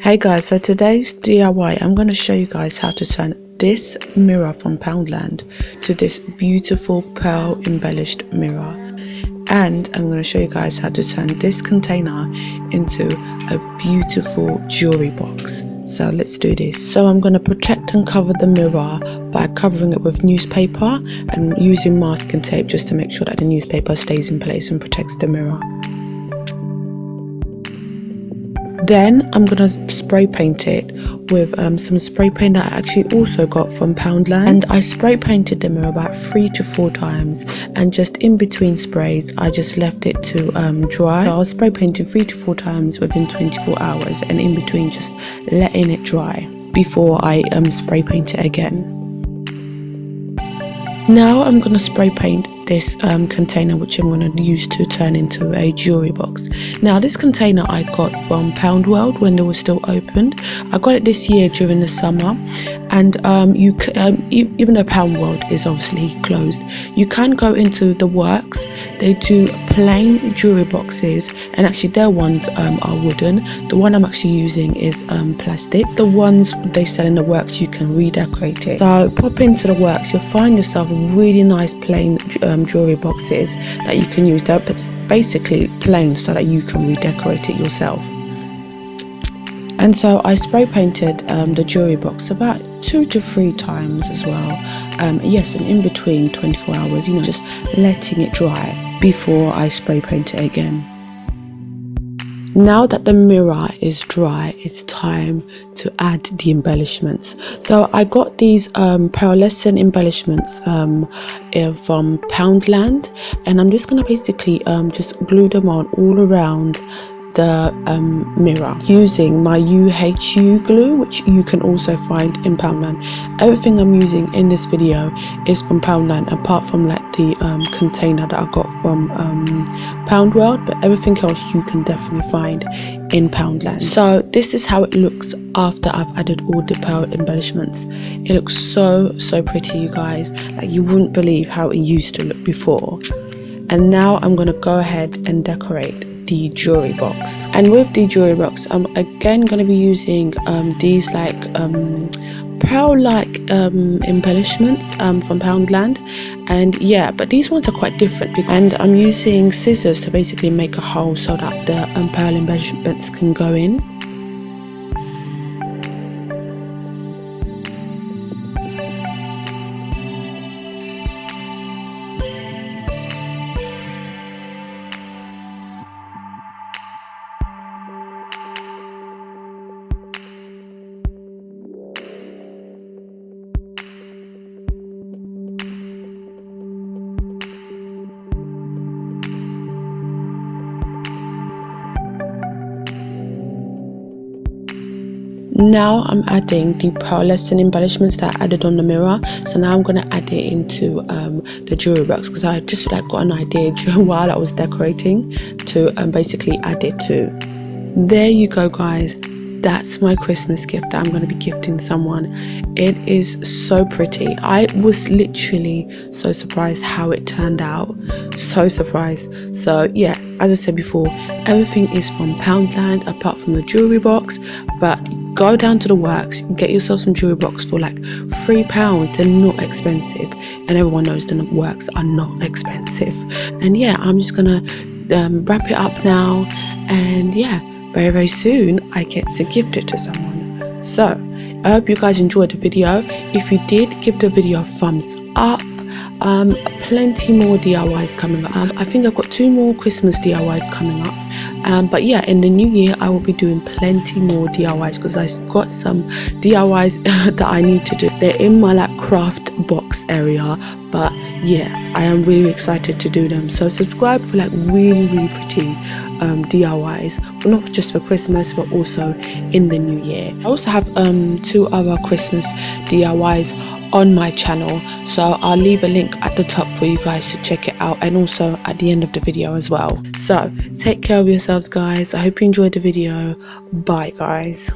Hey guys, so today's DIY, I'm going to show you guys how to turn this mirror from Poundland to this beautiful pearl embellished mirror. And I'm going to show you guys how to turn this container into a beautiful jewelry box. So let's do this. So I'm going to protect and cover the mirror by covering it with newspaper and using masking tape just to make sure that the newspaper stays in place and protects the mirror. Then I'm going to spray paint it with some spray paint that I actually also got from Poundland. And I spray painted the mirror about 3 to 4 times, and just in between sprays I just left it to dry. So I was spray painting 3 to 4 times within 24 hours, and in between just letting it dry before I spray paint it again. Now I'm going to spray paint this container, which I'm going to use to turn into a jewelry box. Now this container I got from Poundland when they were still opened. I got it this year during the summer, and even though Poundland is obviously closed, you can go into the works. They do plain jewelry boxes, and actually their ones are wooden. The one I'm actually using is plastic. The ones they sell in the works, you can redecorate it. So pop into the works, you'll find yourself really nice plain jewelry boxes that you can use. They're basically plain so that you can redecorate it yourself. And so I spray painted the jewelry box about 2 to 3 times as well. Yes, and in between 24 hours, just letting it dry before I spray paint it again. Now that the mirror is dry, it's time to add the embellishments. So I got these pearlescent embellishments from Poundland, and I'm just going to basically just glue them on all around the mirror using my UHU glue, which you can also find in Poundland. Everything I'm using in this video is from Poundland, apart from like the container that I got from Poundland, but everything else you can definitely find in Poundland. So this is how it looks after I've added all the pearl embellishments. It looks so pretty, you guys. Like, you wouldn't believe how it used to look before. And now I'm going to go ahead and decorate the jewelry box. And with the jewelry box, I'm again going to be using these like pearl like embellishments from Poundland. And yeah, but these ones are quite different, and I'm using scissors to basically make a hole so that the pearl embellishments can go in. Now I'm adding the pearlescent embellishments that I added on the mirror. So now I'm going to add it into the jewelry box, because I just got an idea while I was decorating to basically add it to. There you go, guys. That's my Christmas gift that I'm going to be gifting someone. It is so pretty. I was literally so surprised how it turned out. So surprised. So yeah, as I said before, everything is from Poundland apart from the jewelry box. But go down to the works, get yourself some jewelry box for like £3. They're not expensive, and everyone knows the works are not expensive. And yeah, I'm just gonna wrap it up now, and yeah, very soon I get to gift it to someone. So I hope you guys enjoyed the video. If you did, give the video a thumbs up. Plenty more DIYs coming up. I think I've got 2 more Christmas DIYs coming up, but yeah, in the new year I will be doing plenty more DIYs, because I've got some DIYs that I need to do. They're in my like craft box area, but yeah, I am really excited to do them. So subscribe for like really pretty DIYs, for not just for Christmas but also in the new year. I also have 2 other Christmas DIYs on my channel, so I'll leave a link at the top for you guys to check it out, and also at the end of the video as well. So take care of yourselves, guys. I hope you enjoyed the video. Bye, guys.